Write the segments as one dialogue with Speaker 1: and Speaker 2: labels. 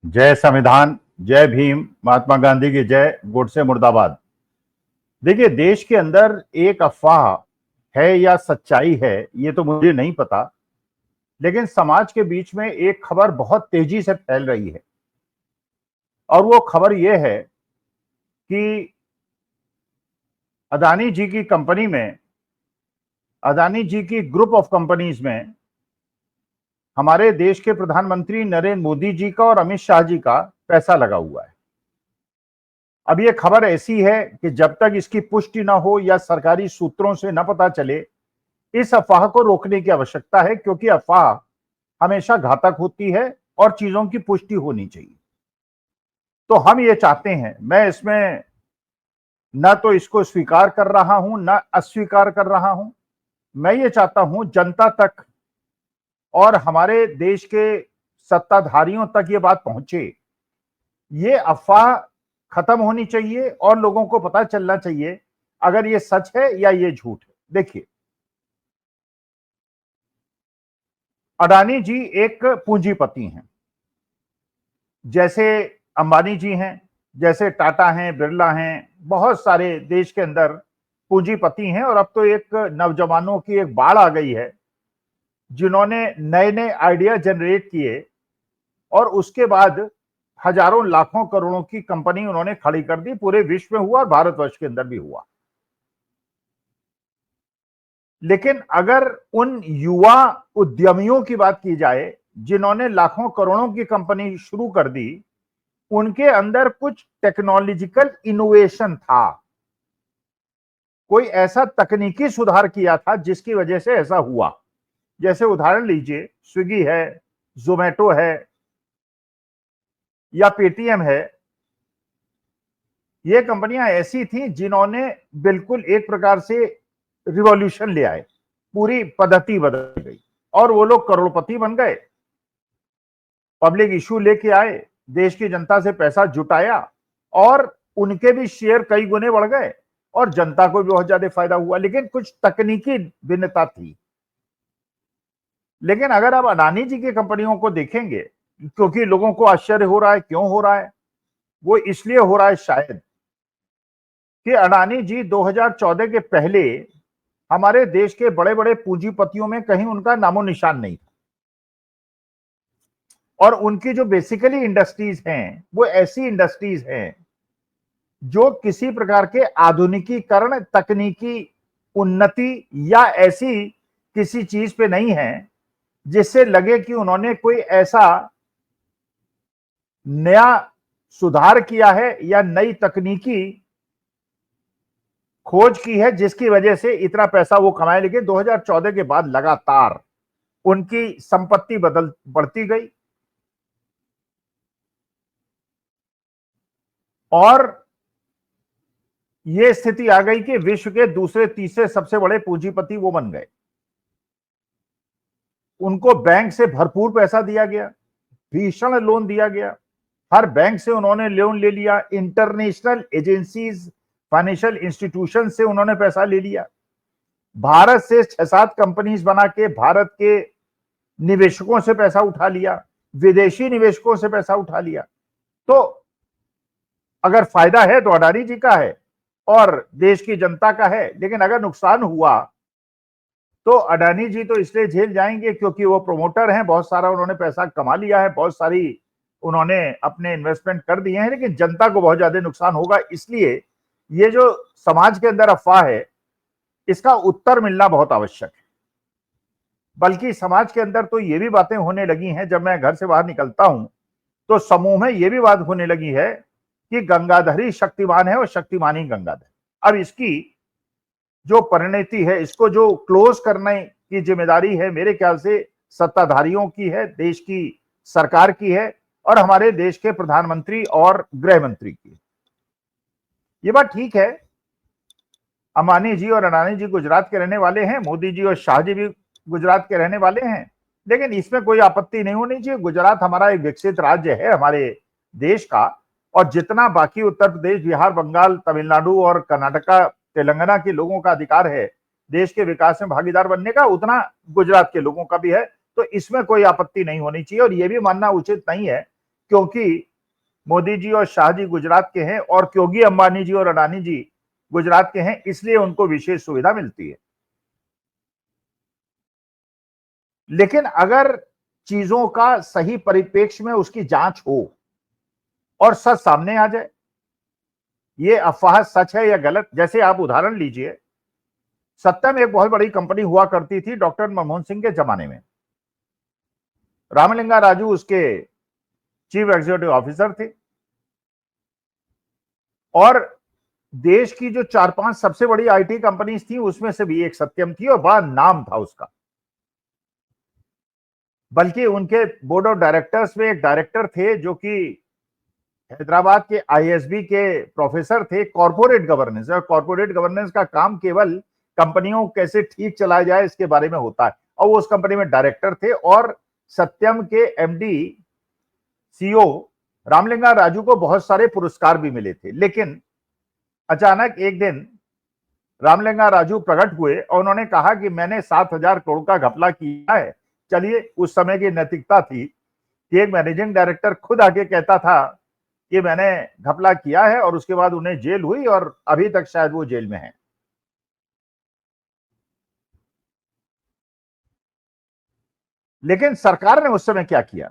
Speaker 1: जय संविधान, जय भीम, महात्मा गांधी की जय, गोडसे मुर्दाबाद। देखिए, देश के अंदर एक अफवाह है या सच्चाई है ये तो मुझे नहीं पता, लेकिन समाज के बीच में एक खबर बहुत तेजी से फैल रही है और वो खबर ये है कि अदानी जी की कंपनी में, अदानी जी की ग्रुप ऑफ कंपनीज में हमारे देश के प्रधानमंत्री नरेंद्र मोदी जी का और अमित शाह जी का पैसा लगा हुआ है। अब ये खबर ऐसी है कि जब तक इसकी पुष्टि ना हो या सरकारी सूत्रों से न पता चले, इस अफवाह को रोकने की आवश्यकता है, क्योंकि अफवाह हमेशा घातक होती है और चीजों की पुष्टि होनी चाहिए। तो हम ये चाहते हैं, मैं इसमें न तो इसको स्वीकार कर रहा हूं न अस्वीकार कर रहा हूं, मैं ये चाहता हूं जनता तक और हमारे देश के सत्ताधारियों तक ये बात पहुंचे। ये अफवाह खत्म होनी चाहिए और लोगों को पता चलना चाहिए अगर ये सच है या ये झूठ है। देखिए, अडानी जी एक पूंजीपति हैं, जैसे अंबानी जी हैं, जैसे टाटा हैं, बिरला हैं, बहुत सारे देश के अंदर पूंजीपति हैं। और अब तो एक नौजवानों की एक बाढ़ आ गई है, जिन्होंने नए नए आइडिया जनरेट किए और उसके बाद हजारों लाखों करोड़ों की कंपनी उन्होंने खड़ी कर दी। पूरे विश्व में हुआ और भारतवर्ष के अंदर भी हुआ। लेकिन अगर उन युवा उद्यमियों की बात की जाए जिन्होंने लाखों करोड़ों की कंपनी शुरू कर दी, उनके अंदर कुछ टेक्नोलॉजिकल इनोवेशन था, कोई ऐसा तकनीकी सुधार किया था जिसकी वजह से ऐसा हुआ। जैसे उदाहरण लीजिए, स्विगी है, जोमेटो है या पेटीएम है। ये कंपनियां ऐसी थी जिन्होंने बिल्कुल एक प्रकार से रिवॉल्यूशन ले आए, पूरी पद्धति बदल गई और वो लोग करोड़पति बन गए। पब्लिक इशू लेके आए, देश की जनता से पैसा जुटाया और उनके भी शेयर कई गुने बढ़ गए और जनता को भी बहुत ज्यादा फायदा हुआ। लेकिन कुछ तकनीकी भिन्नता थी। लेकिन अगर आप अडानी जी की कंपनियों को देखेंगे, क्योंकि लोगों को आश्चर्य हो रहा है, क्यों हो रहा है? वो इसलिए हो रहा है शायद कि अडानी जी 2014 के पहले हमारे देश के बड़े बड़े पूंजीपतियों में कहीं उनका नामो निशान नहीं था। और उनकी जो बेसिकली इंडस्ट्रीज हैं वो ऐसी इंडस्ट्रीज हैं जो किसी प्रकार के आधुनिकीकरण, तकनीकी उन्नति या ऐसी किसी चीज पे नहीं है जिससे लगे कि उन्होंने कोई ऐसा नया सुधार किया है या नई तकनीकी खोज की है जिसकी वजह से इतना पैसा वो कमाए। लेकिन 2014 के बाद लगातार उनकी संपत्ति बढ़ती गई और ये स्थिति आ गई कि विश्व के दूसरे तीसरे सबसे बड़े पूंजीपति वो बन गए। उनको बैंक से भरपूर पैसा दिया गया, भीषण लोन दिया गया, हर बैंक से उन्होंने लोन ले लिया, इंटरनेशनल एजेंसीज, फाइनेंशियल इंस्टीट्यूशन से उन्होंने पैसा ले लिया, भारत से 6-7 कंपनीज बना के भारत के निवेशकों से पैसा उठा लिया, विदेशी निवेशकों से पैसा उठा लिया। तो अगर फायदा है तो अडानी जी का है और देश की जनता का है। लेकिन अगर नुकसान हुआ तो अडानी जी तो इसलिए झेल जाएंगे क्योंकि वो प्रोमोटर हैं, बहुत सारा उन्होंने पैसा कमा लिया है, बहुत सारी उन्होंने अपने इन्वेस्टमेंट कर दिए हैं। लेकिन जनता को बहुत ज्यादा नुकसान होगा। इसलिए ये जो समाज के अंदर अफवाह है, इसका उत्तर मिलना बहुत आवश्यक है। बल्कि समाज के अंदर तो ये भी बातें होने लगी हैं, जब मैं घर से बाहर निकलता हूं तो समूह में ये भी बात होने लगी है कि गंगाधर ही शक्तिमान है और शक्तिमान ही गंगाधर। अब इसकी जो परिणति है, इसको जो क्लोज करने की जिम्मेदारी है, मेरे ख्याल से सत्ताधारियों की है, देश की सरकार की है और हमारे देश के प्रधानमंत्री और गृह मंत्री की। ये बात ठीक है, अंबानी जी और अडानी जी गुजरात के रहने वाले हैं, मोदी जी और शाह जी भी गुजरात के रहने वाले हैं, लेकिन इसमें कोई आपत्ति नहीं होनी चाहिए। गुजरात हमारा एक विकसित राज्य है हमारे देश का, और जितना बाकी उत्तर प्रदेश, बिहार, बंगाल, तमिलनाडु और कर्नाटका, तेलंगाना के लोगों का अधिकार है देश के विकास में भागीदार बनने का, उतना गुजरात के लोगों का भी है। तो इसमें कोई आपत्ति नहीं होनी चाहिए। और यह भी मानना उचित नहीं है क्योंकि मोदी जी और शाह जी गुजरात के हैं और क्योंकि अंबानी जी और अडानी जी गुजरात के हैं, इसलिए उनको विशेष सुविधा मिलती है। लेकिन अगर चीजों का सही परिप्रेक्ष्य में उसकी जांच हो और सच सामने आ जाए, ये अफवाह सच है या गलत। जैसे आप उदाहरण लीजिए, सत्यम एक बहुत बड़ी कंपनी हुआ करती थी डॉक्टर मनमोहन सिंह के जमाने में। रामलिंगा राजू उसके चीफ एग्जीक्यूटिव ऑफिसर थे और देश की जो 4-5 सबसे बड़ी आईटी कंपनीज थी उसमें से भी एक सत्यम थी और बड़ा नाम था उसका। बल्कि उनके बोर्ड ऑफ डायरेक्टर्स में एक डायरेक्टर थे जो कि हैदराबाद के आईएसबी के प्रोफेसर थे कॉर्पोरेट गवर्नेंस। और कॉर्पोरेट गवर्नेंस का काम केवल कंपनियों को कैसे ठीक चलाया जाए इसके बारे में होता है, और वो उस कंपनी में डायरेक्टर थे। और सत्यम के एमडी सीईओ रामलिंगा राजू को बहुत सारे पुरस्कार भी मिले थे। लेकिन अचानक एक दिन रामलिंगा राजू प्रकट हुए और उन्होंने कहा कि मैंने 7,000 करोड़ का घपला किया है। चलिए, उस समय की नैतिकता थी कि एक मैनेजिंग डायरेक्टर खुद आके कहता था कि मैंने घपला किया है, और उसके बाद उन्हें जेल हुई और अभी तक शायद वो जेल में है। लेकिन सरकार ने उस समय क्या किया?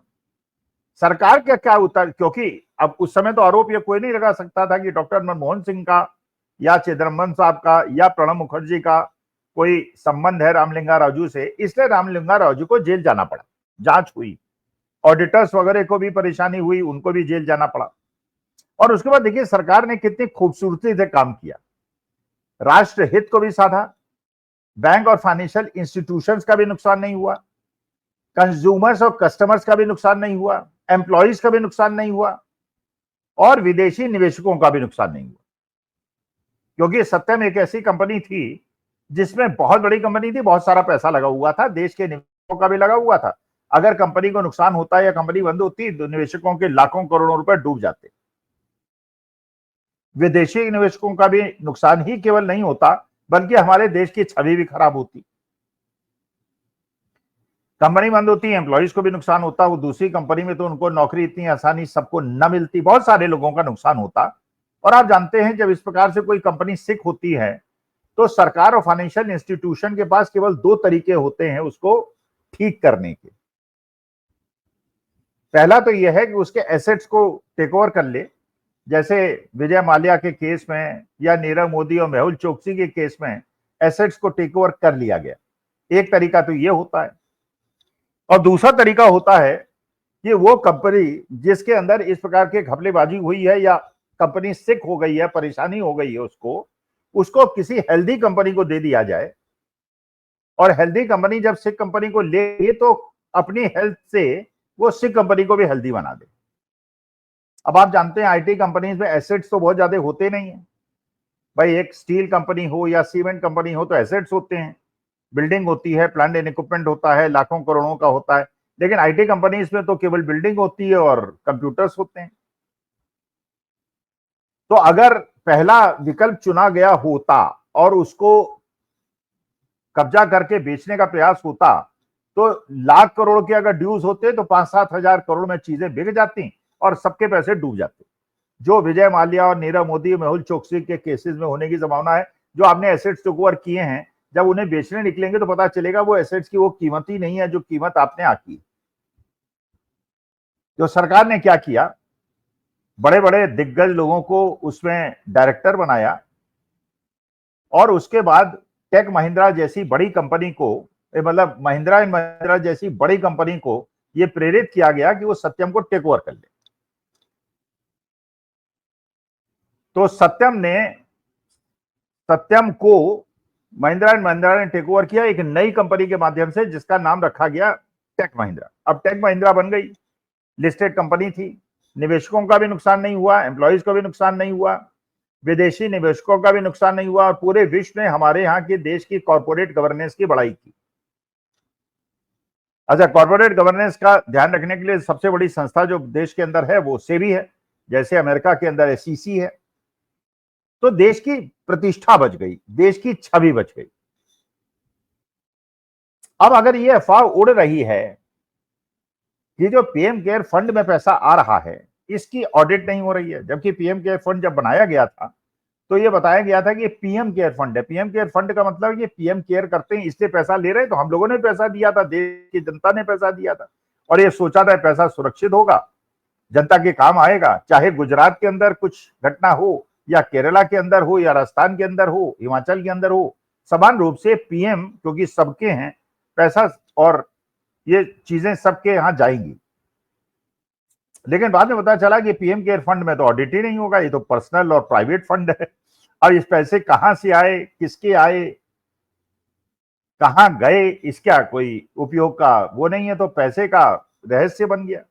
Speaker 1: सरकार का क्या उत्तर? क्योंकि अब उस समय तो आरोप ये कोई नहीं लगा सकता था कि डॉक्टर मनमोहन सिंह का या चिदम्बरम साहब का या प्रणब मुखर्जी का कोई संबंध है रामलिंगा राजू से, इसलिए रामलिंगा राजू को जेल जाना पड़ा। जांच हुई, ऑडिटर्स वगैरह को भी परेशानी हुई, उनको भी जेल जाना पड़ा। और उसके बाद देखिए सरकार ने कितनी खूबसूरती से काम किया, राष्ट्र हित को भी साधा, बैंक और फाइनेंशियल इंस्टीट्यूशंस का भी नुकसान नहीं हुआ, कंज्यूमर्स और कस्टमर्स का भी नुकसान नहीं हुआ, एम्प्लॉइज का भी नुकसान नहीं हुआ, और विदेशी निवेशकों का भी नुकसान नहीं हुआ। क्योंकि सत्यम एक ऐसी कंपनी थी जिसमें बहुत बड़ी कंपनी थी, बहुत सारा पैसा लगा हुआ था, देश के निवेशकों का भी लगा हुआ था। अगर कंपनी को नुकसान होता या कंपनी बंद होती तो निवेशकों के लाखों करोड़ों रुपए डूब जाते। विदेशी निवेशकों का भी नुकसान ही केवल नहीं होता, बल्कि हमारे देश की छवि भी खराब होती। कंपनी बंद होती, एम्प्लॉइज को भी नुकसान होता, वो दूसरी कंपनी में तो उनको नौकरी इतनी आसानी सबको न मिलती, बहुत सारे लोगों का नुकसान होता। और आप जानते हैं जब इस प्रकार से कोई कंपनी सिक होती है तो सरकार और फाइनेंशियल इंस्टीट्यूशन के पास केवल 2 तरीके होते हैं उसको ठीक करने के। पहला तो यह है कि उसके एसेट्स को टेक ओवर कर ले, जैसे विजय माल्या के केस में या नीरव मोदी और मेहुल चोकसी के केस में एसेट्स को टेक ओवर कर लिया गया। एक तरीका तो यह होता है, और दूसरा तरीका होता है कि वो कंपनी जिसके अंदर इस प्रकार की घपलेबाजी हुई है या कंपनी सिक हो गई है, परेशानी हो गई है, उसको किसी हेल्दी कंपनी को दे दिया जाए। और हेल्दी कंपनी जब सिक कंपनी को ले तो अपनी हेल्थ से वो सिक कंपनी को भी हेल्दी बना दे। अब आप जानते हैं आईटी कंपनीज में एसेट्स तो बहुत ज्यादा होते नहीं है भाई। एक स्टील कंपनी हो या सीमेंट कंपनी हो तो एसेट्स होते हैं, बिल्डिंग होती है, प्लांट एंड इक्विपमेंट होता है, लाखों करोड़ों का होता है। लेकिन आईटी कंपनीज में तो केवल बिल्डिंग होती है और कंप्यूटर्स होते हैं। तो अगर पहला विकल्प चुना गया होता और उसको कब्जा करके बेचने का प्रयास होता तो लाख करोड़ के अगर ड्यूज होते तो 5-7 हजार करोड़ में चीजें बिक जाती और सबके पैसे डूब जाते। जो विजय माल्या और नीरव मोदी, मेहुल चोकसी के केसेस में होने की संभावना है। जो आपने एसेट्स टेक ओवर किए हैं, जब उन्हें बेचने निकलेंगे तो पता चलेगा वो एसेट्स की वो कीमत ही नहीं है जो कीमत आपने आकी। जो सरकार ने क्या किया, बड़े बड़े दिग्गज लोगों को उसमें डायरेक्टर बनाया और उसके बाद टेक महिंद्रा जैसी बड़ी कंपनी को, मतलब महिंद्रा एंड महिंद्रा जैसी बड़ी कंपनी को यह प्रेरित किया गया कि वो सत्यम को टेक ओवर कर ले। तो सत्यम को महिंद्रा एंड महिंद्रा ने टेक ओवर किया एक नई कंपनी के माध्यम से जिसका नाम रखा गया टेक महिंद्रा। अब टेक महिंद्रा बन गई, लिस्टेड कंपनी थी, निवेशकों का भी नुकसान नहीं हुआ, एम्प्लॉइज को भी नुकसान नहीं हुआ, विदेशी निवेशकों का भी नुकसान नहीं हुआ, और पूरे विश्व ने हमारे यहाँ के देश की कॉर्पोरेट गवर्नेंस की बड़ाई की। अच्छा, कॉर्पोरेट गवर्नेंस का ध्यान रखने के लिए सबसे बड़ी संस्था जो देश के अंदर है वो सेबी है, जैसे अमेरिका के अंदर एसईसी है। तो देश की प्रतिष्ठा बच गई, देश की छवि बच गई। अब अगर ये अफवाह उड़ रही है ये जो पीएम केयर फंड में पैसा आ रहा है इसकी ऑडिट नहीं हो रही है, जबकि पीएम केयर फंड जब बनाया गया था तो ये बताया गया था कि पीएम केयर फंड है। पीएम केयर फंड का मतलब ये पीएम केयर करते हैं इसलिए पैसा ले रहे हैं, तो हम लोगों ने पैसा दिया था, देश की जनता ने पैसा दिया था और ये सोचा था पैसा सुरक्षित होगा, जनता के काम आएगा, चाहे गुजरात के अंदर कुछ घटना हो या केरला के अंदर हो या राजस्थान के अंदर हो, हिमाचल के अंदर हो, समान रूप से पीएम क्योंकि सबके हैं पैसा और ये चीजें सबके यहां जाएंगी। लेकिन बाद में पता चला कि पीएम केयर फंड में तो ऑडिट ही नहीं होगा, ये तो पर्सनल और प्राइवेट फंड है। अब इस पैसे कहां से आए, किसके आए, कहां गए, इसका कोई उपयोग का वो नहीं है, तो पैसे का रहस्य बन गया।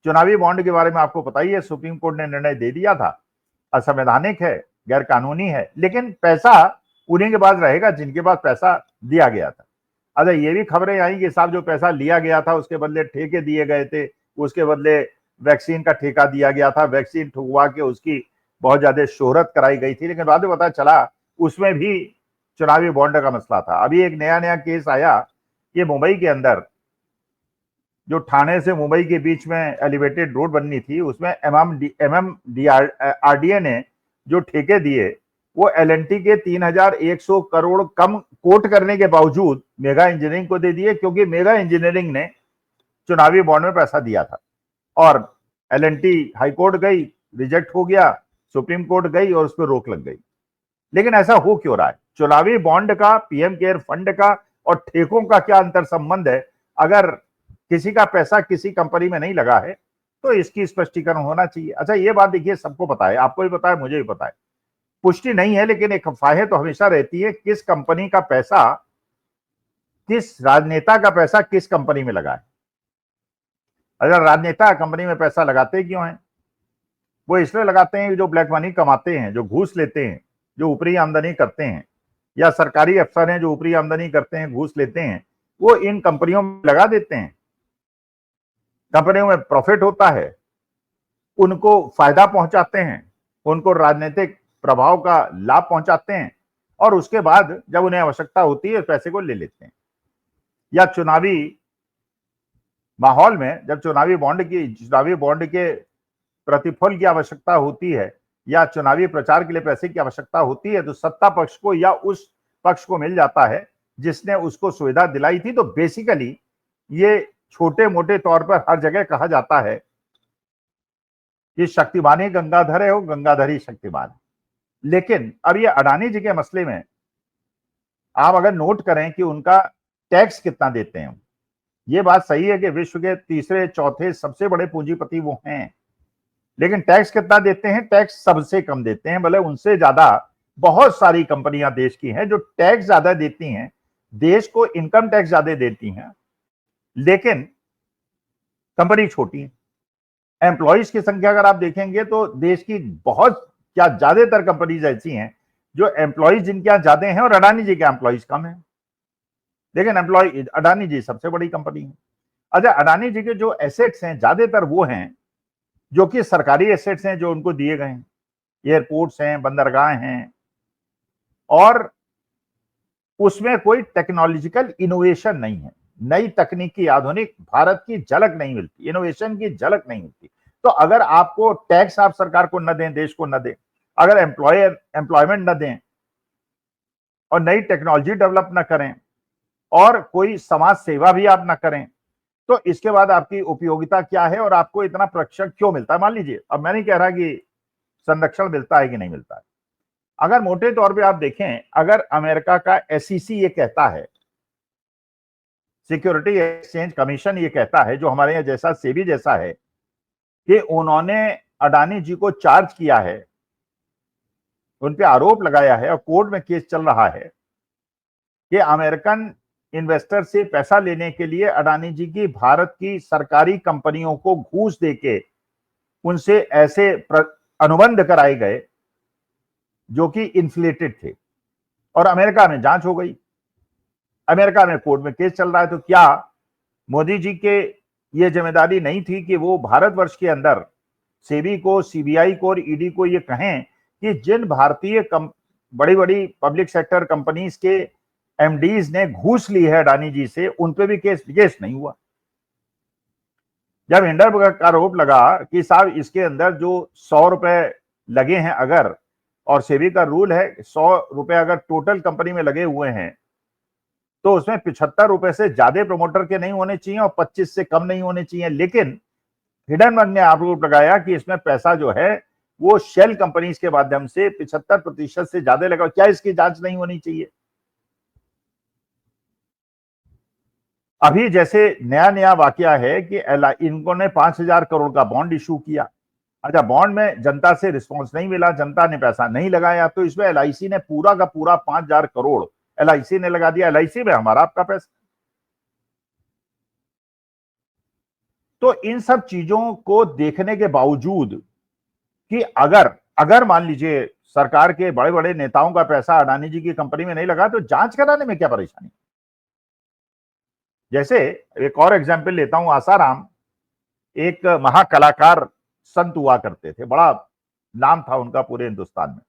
Speaker 1: चुनावी बॉन्ड के बारे में आपको पता ही है, सुप्रीम कोर्ट ने निर्णय दे दिया था, असंवैधानिक है, गैर कानूनी है, लेकिन पैसा उन्हीं के पास रहेगा जिनके पास पैसा दिया गया था। अच्छा, ये भी खबरें आई कि साहब जो पैसा लिया गया था उसके बदले ठेके दिए गए थे, उसके बदले वैक्सीन का ठेका दिया गया था, वैक्सीन ठुकवा के उसकी बहुत ज्यादा शोहरत कराई गई थी, लेकिन बाद में पता चला उसमें भी चुनावी बॉन्ड का मसला था। अभी एक नया केस आया कि मुंबई के अंदर जो ठाणे से मुंबई के बीच में एलिवेटेड रोड बननी थी, उसमें MMDRDA ने जो ठेके दिए वो LNT के 3100 करोड़ कम कोट करने के बावजूद मेगा इंजीनियरिंग को दे दिए, क्योंकि मेगा इंजीनियरिंग ने चुनावी बॉन्ड में पैसा दिया था और LNT हाईकोर्ट गई, रिजेक्ट हो गया, सुप्रीम कोर्ट गई और उस पर रोक लग गई। लेकिन ऐसा हो क्यों रहा है? चुनावी बॉन्ड का, पीएम केयर फंड का और ठेकों का क्या अंतर संबंध है? अगर किसी का पैसा किसी कंपनी में नहीं लगा है तो इसकी स्पष्टीकरण होना चाहिए। अच्छा, ये बात देखिए, सबको पता है, आपको भी पता है, मुझे भी पता है, पुष्टि नहीं है, लेकिन एक अफवाहें तो हमेशा रहती है किस कंपनी का पैसा, किस राजनेता का पैसा किस कंपनी में लगा है। अगर राजनेता कंपनी में पैसा लगाते क्यों हैं? वो इसलिए लगाते हैं जो ब्लैक मनी कमाते हैं, जो घूस लेते हैं, जो ऊपरी आमदनी करते हैं, या सरकारी अफसर हैं जो ऊपरी आमदनी करते हैं, घूस लेते हैं, वो इन कंपनियों में लगा देते हैं। कंपनियों में प्रॉफिट होता है, उनको फायदा पहुंचाते हैं, उनको राजनीतिक प्रभाव का लाभ पहुंचाते हैं और उसके बाद जब उन्हें आवश्यकता होती है पैसे को ले लेते हैं। या चुनावी माहौल में जब चुनावी बॉन्ड के प्रतिफल की आवश्यकता होती है या चुनावी प्रचार के लिए पैसे की आवश्यकता होती है, तो सत्ता पक्ष को या उस पक्ष को मिल जाता है जिसने उसको सुविधा दिलाई थी। तो बेसिकली ये छोटे मोटे तौर पर हर जगह कहा जाता है कि शक्तिमान ही गंगाधर है, वो गंगाधर ही शक्तिमान है। लेकिन अब ये अडानी जी के मसले में आप अगर नोट करें कि उनका टैक्स कितना देते हैं, ये बात सही है कि विश्व के तीसरे चौथे सबसे बड़े पूंजीपति वो हैं, लेकिन टैक्स कितना देते हैं? टैक्स सबसे कम देते हैं। भले उनसे ज्यादा बहुत सारी कंपनियां देश की हैं जो टैक्स ज्यादा देती हैं, देश को इनकम टैक्स ज्यादा देती हैं, लेकिन कंपनी छोटी है। एम्प्लॉइज की संख्या अगर आप देखेंगे तो देश की बहुत क्या ज्यादातर कंपनीज ऐसी हैं जो एम्प्लॉइज जिनके यहां ज्यादा हैं और अडानी जी के एम्प्लॉइज कम है, लेकिन एम्प्लॉय अडानी जी सबसे बड़ी कंपनी है। अच्छा, अडानी जी के जो एसेट्स हैं ज्यादातर वो हैं जो कि सरकारी एसेट्स हैं जो उनको दिए गए हैं, एयरपोर्ट्स हैं, बंदरगाह हैं, और उसमें कोई टेक्नोलॉजिकल इनोवेशन नहीं है, नई तकनीकी आधुनिक भारत की झलक नहीं मिलती, इनोवेशन की झलक नहीं मिलती। तो अगर आपको टैक्स आप सरकार को न दें, देश को न दें, अगर एम्प्लॉयमेंट न दें और नई टेक्नोलॉजी डेवलप न करें और कोई समाज सेवा भी आप न करें, तो इसके बाद आपकी उपयोगिता क्या है और आपको इतना प्रशिक्षण क्यों मिलता है? मान लीजिए, अब मैं नहीं कह रहा कि संरक्षण मिलता है कि नहीं मिलता है, अगर मोटे तौर पे आप देखें, अगर अमेरिका का SEC ये कहता है, सिक्योरिटी एक्सचेंज कमीशन ये कहता है, जो हमारे यहाँ जैसा सेबी जैसा है, कि उन्होंने अडानी जी को चार्ज किया है, उन पे आरोप लगाया है और कोर्ट में केस चल रहा है कि अमेरिकन इन्वेस्टर से पैसा लेने के लिए अडानी जी की भारत की सरकारी कंपनियों को घूस देके उनसे ऐसे अनुबंध कराए गए जो कि इन्फ्लेटेड थे, और अमेरिका में जांच हो गई, अमेरिका में कोर्ट में केस चल रहा है। तो क्या मोदी जी के ये जिम्मेदारी नहीं थी कि वो भारतवर्ष के अंदर सेबी को, CBI को और ED को ये कहें कि जिन भारतीय बड़ी बड़ी पब्लिक सेक्टर कंपनीज के MDs ने घूस ली है अडानी जी से, उन पे भी केस नहीं हुआ? जब हिंडनबर्ग का आरोप लगा कि साहब इसके अंदर जो 100 रुपए लगे हैं अगर, और सेबी का रूल है 100 रुपए अगर टोटल कंपनी में लगे हुए हैं तो उसमें 75 रुपए से ज्यादा प्रमोटर के नहीं होने चाहिए और 25 से कम नहीं होने चाहिए। लेकिन हिंडनबर्ग ने आरोप लगाया कि इसमें पैसा जो है वो शेल कंपनीज के माध्यम से 75% से ज्यादा लगा। क्या इसकी जांच नहीं होनी चाहिए? अभी जैसे नया नया वाकया है कि इनको ने 5,000 करोड़ का बॉन्ड इशू किया। अच्छा, बॉन्ड में जनता से रिस्पांस नहीं मिला, जनता ने पैसा नहीं लगाया, तो इसमें एलआईसी ने पूरा का पूरा 5,000 करोड़ एलआईसी ने लगा दिया। एलआईसी में हमारा आपका पैसा। तो इन सब चीजों को देखने के बावजूद कि अगर अगर मान लीजिए सरकार के बड़े बड़े नेताओं का पैसा अडानी जी की कंपनी में नहीं लगा तो जांच कराने में क्या परेशानी? जैसे एक और एग्जाम्पल लेता हूं, आसाराम एक महाकलाकार संत हुआ करते थे, बड़ा नाम था उनका पूरे हिंदुस्तान में।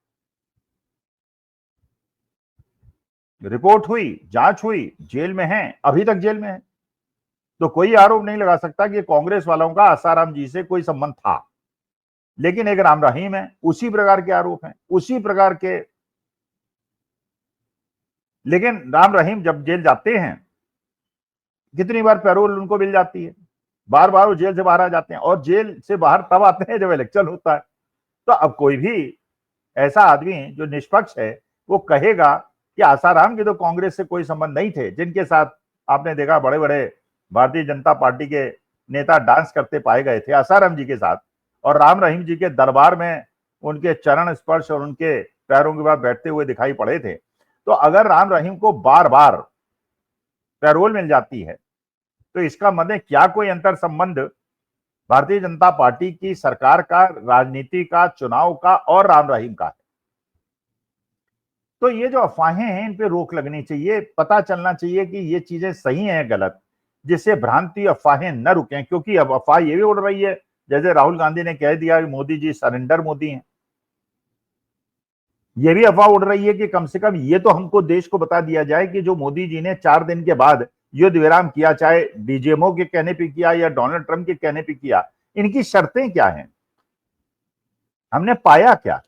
Speaker 1: रिपोर्ट हुई, जांच हुई, जेल में हैं, अभी तक जेल में है। तो कोई आरोप नहीं लगा सकता कि कांग्रेस वालों का आसाराम जी से कोई संबंध था। लेकिन एक राम रहीम है, उसी प्रकार के आरोप हैं, उसी प्रकार के। लेकिन राम रहीम जब जेल जाते हैं, कितनी बार पैरोल उनको मिल जाती है, बार बार वो जेल से बाहर आ जाते हैं, और जेल से बाहर तब आते हैं जब इलेक्शन होता है। तो अब कोई भी ऐसा आदमी जो निष्पक्ष है वो कहेगा कि आसाराम के तो कांग्रेस से कोई संबंध नहीं थे, जिनके साथ आपने देखा बड़े बड़े भारतीय जनता पार्टी के नेता डांस करते पाए गए थे आसाराम जी के साथ, और राम रहीम जी के दरबार में उनके चरण स्पर्श और उनके पैरों के बाद बैठते हुए दिखाई पड़े थे। तो अगर राम रहीम को बार बार पैरोल मिल जाती है तो इसका मतलब क्या कोई अंतर संबंध भारतीय जनता पार्टी की सरकार का, राजनीति का, चुनाव का और राम रहीम का है? तो ये जो अफवाहें हैं इन पे रोक लगनी चाहिए, पता चलना चाहिए कि ये चीजें सही हैं गलत, जिससे भ्रांति अफवाहें न रुकें। क्योंकि अब अफवाह ये भी उड़ रही है, जैसे राहुल गांधी ने कह दिया कि मोदी जी सरेंडर मोदी हैं। ये भी अफवाह उड़ रही है कि कम से कम ये तो हमको देश को बता दिया जाए कि जो मोदी जी ने 4 दिन के बाद युद्ध विराम किया, चाहे डीजेमओ के कहने पे किया या डोनाल्ड ट्रंप के कहने पे किया, इनकी शर्तें क्या हैं, हमने पाया क्या,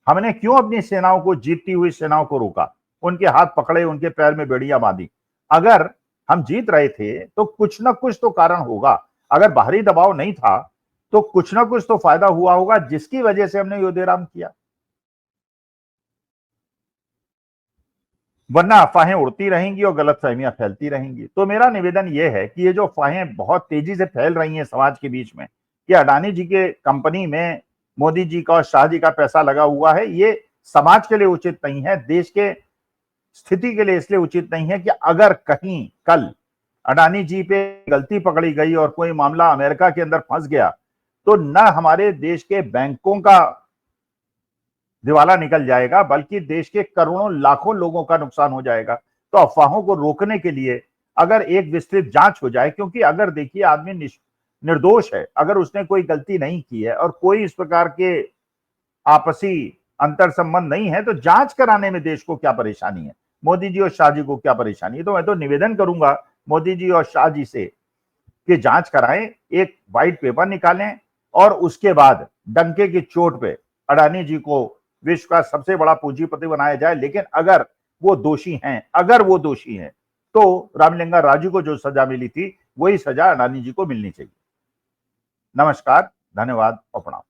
Speaker 1: हमने क्यों अपनी सेनाओं को, जीतती हुई सेनाओं को रोका, उनके हाथ पकड़े, उनके पैर में बेड़ियां बांधी? अगर हम जीत रहे थे तो कुछ ना कुछ तो कारण होगा। अगर बाहरी दबाव नहीं था तो कुछ ना कुछ तो फायदा हुआ होगा जिसकी वजह से हमने युद्ध विराम किया, वरना अफवाहें उड़ती रहेंगी और गलतफहमियां फैलती रहेंगी। तो मेरा निवेदन यह है कि ये जो अफवाहें बहुत तेजी से फैल रही हैं समाज के बीच में कि अडानी जी के कंपनी में मोदी जी का और शाह जी का पैसा लगा हुआ है, ये समाज के लिए उचित नहीं है, देश के स्थिति के लिए इसलिए उचित नहीं है कि अगर कहीं कल अडानी जी पे गलती पकड़ी गई और कोई मामला अमेरिका के अंदर फंस गया तो न हमारे देश के बैंकों का दिवाला निकल जाएगा, बल्कि देश के करोड़ों लाखों लोगों का नुकसान हो जाएगा। तो अफवाहों को रोकने के लिए अगर एक विस्तृत जांच हो जाए, क्योंकि अगर देखिए आदमी निर्दोष है, अगर उसने कोई गलती नहीं की है और कोई इस प्रकार के आपसी अंतर संबंध नहीं है, तो जांच कराने में देश को क्या परेशानी है, मोदी जी और शाह जी को क्या परेशानी है? तो मैं तो निवेदन करूंगा मोदी जी और शाह जी से कि जांच कराएं, एक व्हाइट पेपर निकालें और उसके बाद डंके की चोट पे अडानी जी को विश्व का सबसे बड़ा पूंजीपति बनाया जाए। लेकिन अगर वो दोषी हैं, तो रामलिंगा राजू को जो सजा मिली थी वही सजा अडानी जी को मिलनी चाहिए। नमस्कार, धन्यवाद और प्रणाम।